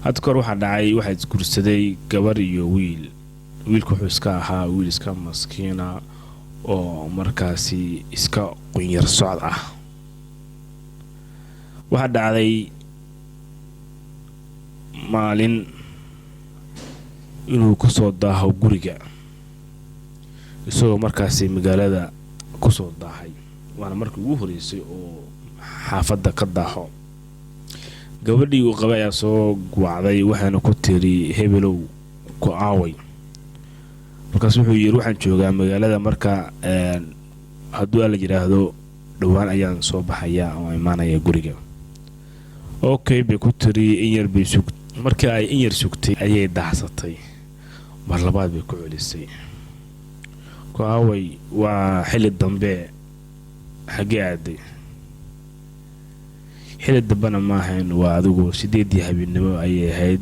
had kor waxa dhacay waxa isguursaday gabar iyo wiilku wuxuu iska ahaa wiil iska maskiina oo markaasi iska qunyar socod ah waxa dhacday maalin inuu ku soo daaho guriga isagoo markaasi magaalada ku soo daahay waana markii ugu horeysay oo xaafadda ka daaho gabadhii uu qabay ayaa soo guwacday waxaana ku tiri hebelow ku aaway markaas wuxuu yiri waxaan joogaa magaalada marka hadduu la yiraahdo dhawaan ayaan soo baxaya oo imaanaya guriga okay bay ku tiri in yar bay sugtay markii ay in yar sugtay ayay daxsatay mar labaad bay ku celisay ku aaway waa xilli dambe xagee aaday xilli dambana ma ahayn waa adigu 8 habeenimo ayay ahayd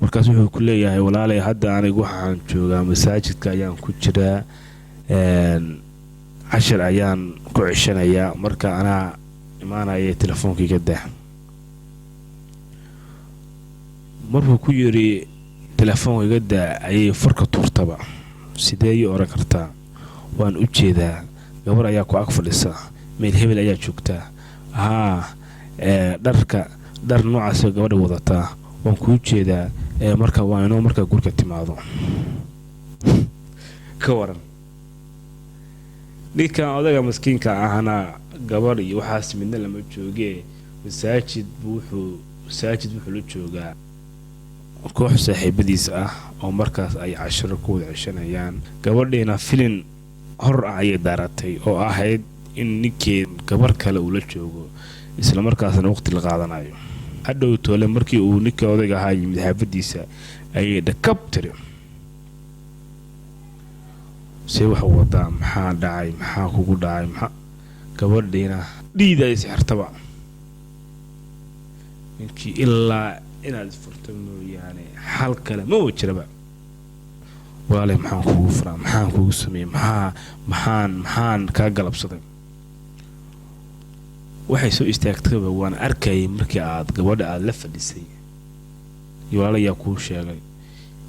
markaas wuxuu ku leeyahay walaalay hadda anigu waxaan joogaa masaajidka ayaan ku jiraa cashar ayaan ku cishanayaa marka anaa imaanaya telefoonkayga daa markuu ku yiri telefoonkayga daa ayay furka tuurtaba sidee iyo oran kartaa waan u jeedaa gabar ayaa ku ag fadhisa meel hebel ayaa joogtaa dhar noocaas gabadha wadataa waan ku jeedaa marka waa inoo marka gurka timaado ka waran ninka odaga maskiinka ahna gabar iyo waxaas midna lama joogee masaajid wuxuu la joogaa koox saaxiibadiis ah oo markaas ay casharo ku wada cishanayaan gabadheena filin hor ayay daaratay oo ahayd in ninkii gabar kale uu la joogo isla markaasna waqti la qaadanayo hadhow toole markii uu ninka odayga ahaa yimid xaafadiisa ayay dhakab tiri si wax wada maxaa dhacay maxaa kugu dhacay maxaa gabadheena dhiida ay sixirtaba ninkii ilaa inaad furto mooyaane xal kale ma jiraba walaalay maxaan kugu furaa maxaan kugu sameeyay maxaan ka galabsaday waxay soo istaagtay waan arkay markii aad gabadha aad la fadhisay walaalaya ku sheegay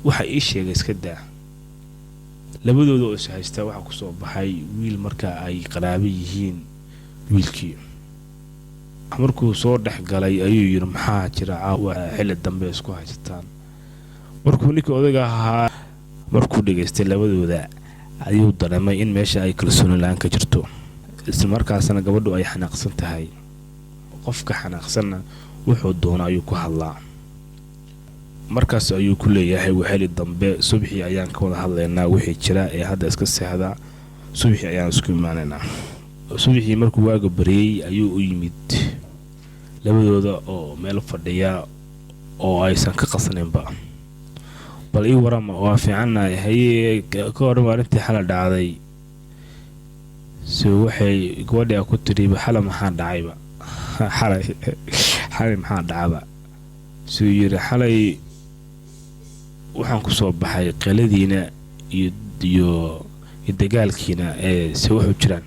waxa ii sheegay iska daa labadooda oo haysta waxa ku soo baxay wiil marka ay qaraabo yihiin wiilkii markuu soo dhaxgalay ayuu yiri maxaa jira xilli dambe isku haystaan markuu ninka odayga ahaa markuu dhageystay labadooda ayuu dareemay in meesha ay kalsooni la'aan ka jirto isla markaasna gabadhu ay xanaaqsan tahay qofka xanaaqsanna wuxuu doonaa ayuu ku hadlaa markaas ayuu ku leeyahay waxay dambe subaxii ayaan ka wada hadlaynaa wixii jira ee hadda iska seexda subaxii ayaan isku imaanaynaa subaxii markuu waaga bariyay ayuu u yimid labadooda oo meel fadhiya oo aysan ka qasnaynba bal ii warama waa fiicanahay haye ka hor maalintii xala dhacday soo waxay gabadha ku tiri xala maxaa dhacayba xalay maxaa dhacaba soo yiri xalay waxaan ku soo baxay qaladiina iyo dagaalkiina soo wuxuu jiraan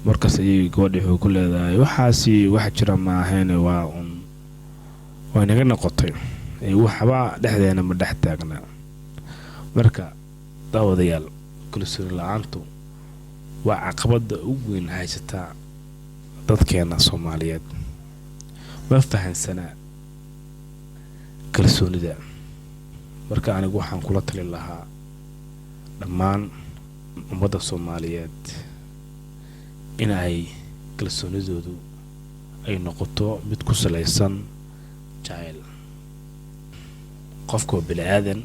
markaas ay gabadha wuxuu ku leedahay waxaasi wax jira ma ahayn waa naga noqotay waxba dhexdeena ma dhex taagna marka daawadayaal kalsooni la'aantu waa caqabada ugu weyn haysata dadkeena Soomaaliyeed ma fahansana kalsoonida marka anigu waxaan kula talin lahaa dhammaan ummadda Soomaaliyeed in ay kalsoonidoodu ay noqoto mid ku saleysan jacayl qofka bini'aadan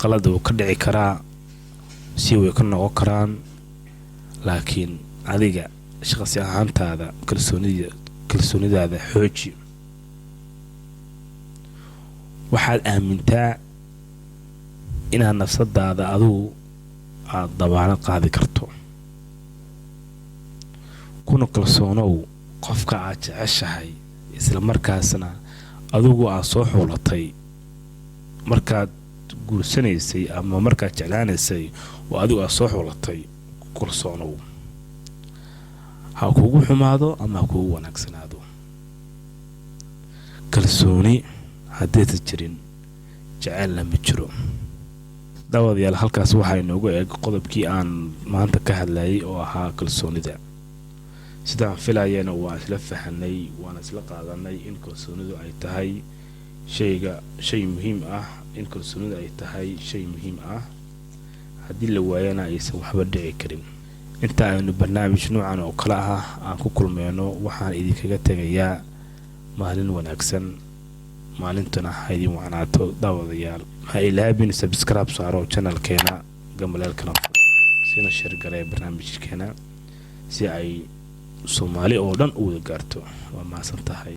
qalad uu ka dhici karaa si way ka noqon karaan laakiin adiga shaqsi ahaantaada kalsoonidaada xooji waxaad aamintaa inaad nafsadaada adigu aad dabaanad qaadi karto kuna kalsoonow qofka aad jeceshahay isla markaasna adigu aad soo xulatay markaad guursanaysay ama markaad jeclaanaysay oo adigu aad soo xulatay kalsoonow ha kugu xumaado ama kugu wanaagsanaado kalsooni haddaysan jirin jaceylna ma jiro. daawadayaal halkaas waxaa inoogu eeg qodobkii aan maanta ka hadlayay oo ahaa kalsoonida. sidaan filayana waan isla fahanay waan isla qaadanay in kalsoonidu ay tahay shay muhiim ah, in kalsoonidu ay tahay shay muhiim ah haddii la waayana aysan waxba dhici karin. inta aynu barnaamij noocan oo kala ah aan ku kulmeyno waxaan idinkaga tagayaa maalin wanaagsan. maalintuna ha idin wacnaato daawadayaal. ha ilaabin subscribe saaro channelkeena gamaleelkana sina share gareey barnaamijkeena si ay Soomaali oo dhan u wada gaarto. waa mahadsantahay.